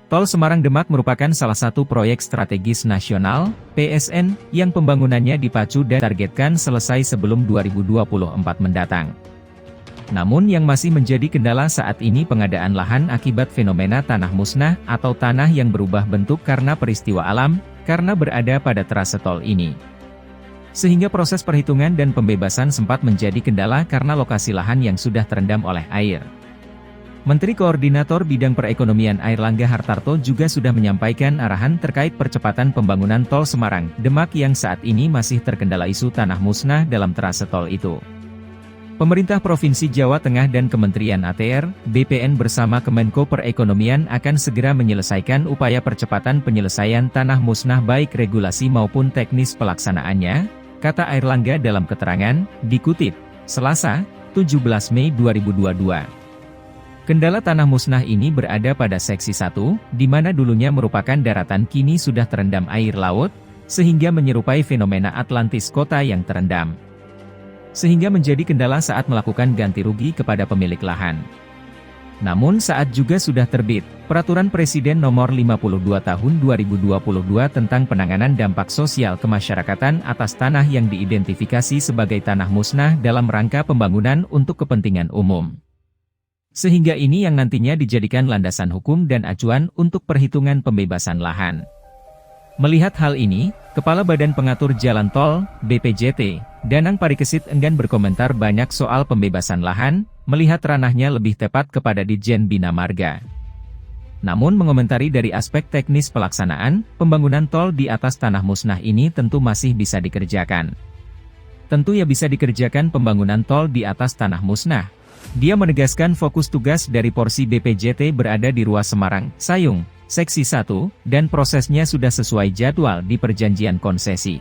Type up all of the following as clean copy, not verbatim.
Tol Semarang-Demak merupakan salah satu proyek strategis nasional, PSN, yang pembangunannya dipacu dan targetkan selesai sebelum 2024 mendatang. Namun yang masih menjadi kendala saat ini pengadaan lahan akibat fenomena tanah musnah atau tanah yang berubah bentuk karena peristiwa alam, karena berada pada trase tol ini. Sehingga proses perhitungan dan pembebasan sempat menjadi kendala karena lokasi lahan yang sudah terendam oleh air. Menteri Koordinator Bidang Perekonomian Airlangga Hartarto juga sudah menyampaikan arahan terkait percepatan pembangunan tol Semarang-Demak yang saat ini masih terkendala isu tanah musnah dalam trase tol itu. Pemerintah Provinsi Jawa Tengah dan Kementerian ATR, BPN bersama Kemenko Perekonomian akan segera menyelesaikan upaya percepatan penyelesaian tanah musnah baik regulasi maupun teknis pelaksanaannya, kata Airlangga dalam keterangan, dikutip, Selasa, 17 Mei 2022. Kendala tanah musnah ini berada pada seksi 1, di mana dulunya merupakan daratan kini sudah terendam air laut, sehingga menyerupai fenomena Atlantis kota yang terendam. Sehingga menjadi kendala saat melakukan ganti rugi kepada pemilik lahan. Namun saat juga sudah terbit, Peraturan Presiden Nomor 52 Tahun 2022 tentang penanganan dampak sosial kemasyarakatan atas tanah yang diidentifikasi sebagai tanah musnah dalam rangka pembangunan untuk kepentingan umum. Sehingga ini yang nantinya dijadikan landasan hukum dan acuan untuk perhitungan pembebasan lahan. Melihat hal ini, Kepala Badan Pengatur Jalan Tol, BPJT, Danang Parikesit enggan berkomentar banyak soal pembebasan lahan, melihat ranahnya lebih tepat kepada Ditjen Bina Marga. Namun mengomentari dari aspek teknis pelaksanaan, pembangunan tol di atas tanah musnah ini tentu masih bisa dikerjakan. Tentu ya bisa dikerjakan pembangunan tol di atas tanah musnah. Dia menegaskan fokus tugas dari porsi BPJT berada di ruas Semarang, Sayung, seksi 1, dan prosesnya sudah sesuai jadwal di perjanjian konsesi.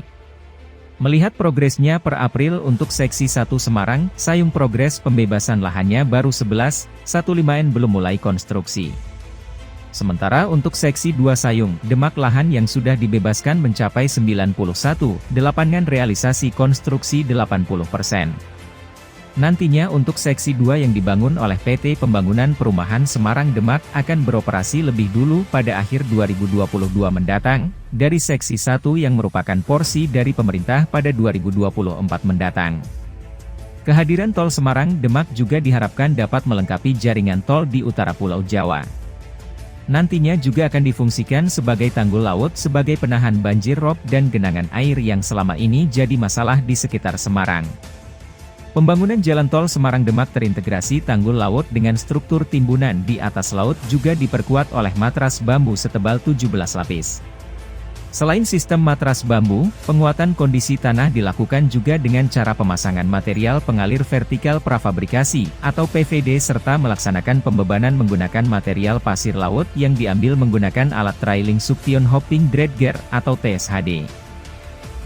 Melihat progresnya per April untuk seksi 1 Semarang, Sayung progres pembebasan lahannya baru 11,15 belum mulai konstruksi. Sementara untuk seksi 2 Sayung, Demak lahan yang sudah dibebaskan mencapai 91,8 realisasi konstruksi 80%. Nantinya untuk seksi 2 yang dibangun oleh PT Pembangunan Perumahan Semarang-Demak akan beroperasi lebih dulu pada akhir 2022 mendatang, dari seksi 1 yang merupakan porsi dari pemerintah pada 2024 mendatang. Kehadiran tol Semarang-Demak juga diharapkan dapat melengkapi jaringan tol di utara Pulau Jawa. Nantinya juga akan difungsikan sebagai tanggul laut sebagai penahan banjir rob dan genangan air yang selama ini jadi masalah di sekitar Semarang. Pembangunan jalan tol Semarang-Demak terintegrasi tanggul laut dengan struktur timbunan di atas laut juga diperkuat oleh matras bambu setebal 17 lapis. Selain sistem matras bambu, penguatan kondisi tanah dilakukan juga dengan cara pemasangan material pengalir vertikal prafabrikasi atau PVD serta melaksanakan pembebanan menggunakan material pasir laut yang diambil menggunakan alat trailing suction hopping dredger atau TSHD.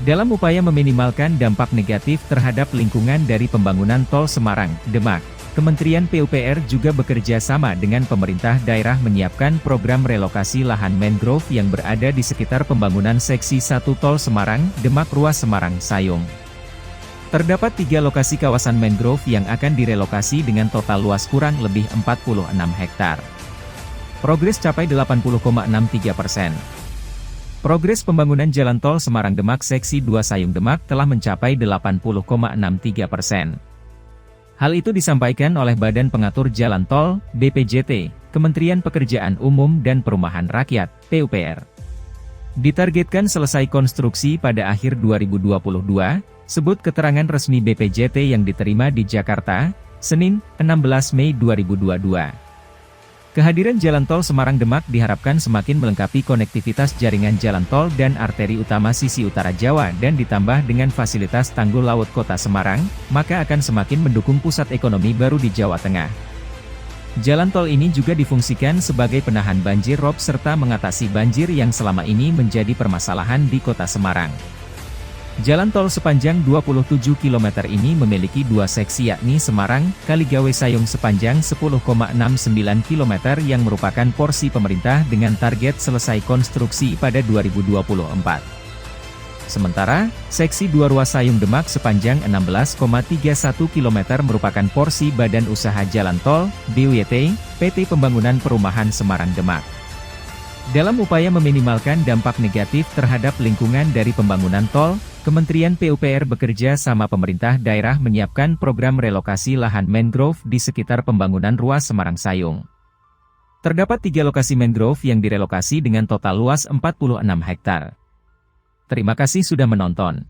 Dalam upaya meminimalkan dampak negatif terhadap lingkungan dari pembangunan tol Semarang-Demak, Kementerian PUPR juga bekerja sama dengan pemerintah daerah menyiapkan program relokasi lahan mangrove yang berada di sekitar pembangunan seksi 1 tol Semarang-Demak ruas Semarang-Sayung. Terdapat 3 lokasi kawasan mangrove yang akan direlokasi dengan total luas kurang lebih 46 hektar. Progres capai 80,63%. Progres pembangunan jalan tol Semarang-Demak seksi 2 Sayung-Demak telah mencapai 80,63%. Hal itu disampaikan oleh Badan Pengatur Jalan Tol, BPJT, Kementerian Pekerjaan Umum dan Perumahan Rakyat, PUPR. Ditargetkan selesai konstruksi pada akhir 2022, sebut keterangan resmi BPJT yang diterima di Jakarta, Senin, 16 Mei 2022. Kehadiran jalan tol Semarang-Demak diharapkan semakin melengkapi konektivitas jaringan jalan tol dan arteri utama sisi utara Jawa dan ditambah dengan fasilitas tanggul laut kota Semarang, maka akan semakin mendukung pusat ekonomi baru di Jawa Tengah. Jalan tol ini juga difungsikan sebagai penahan banjir rob serta mengatasi banjir yang selama ini menjadi permasalahan di kota Semarang. Jalan tol sepanjang 27 km ini memiliki 2 seksi yakni Semarang-Kaligawe-Sayung sepanjang 10,69 km yang merupakan porsi pemerintah dengan target selesai konstruksi pada 2024. Sementara, seksi 2 ruas Sayung-Demak sepanjang 16,31 km merupakan porsi Badan Usaha Jalan Tol, BUYT, PT Pembangunan Perumahan Semarang-Demak. Dalam upaya meminimalkan dampak negatif terhadap lingkungan dari pembangunan tol, Kementerian PUPR bekerja sama pemerintah daerah menyiapkan program relokasi lahan mangrove di sekitar pembangunan ruas Semarang Sayung. Terdapat 3 lokasi mangrove yang direlokasi dengan total luas 46 hektar. Terima kasih sudah menonton.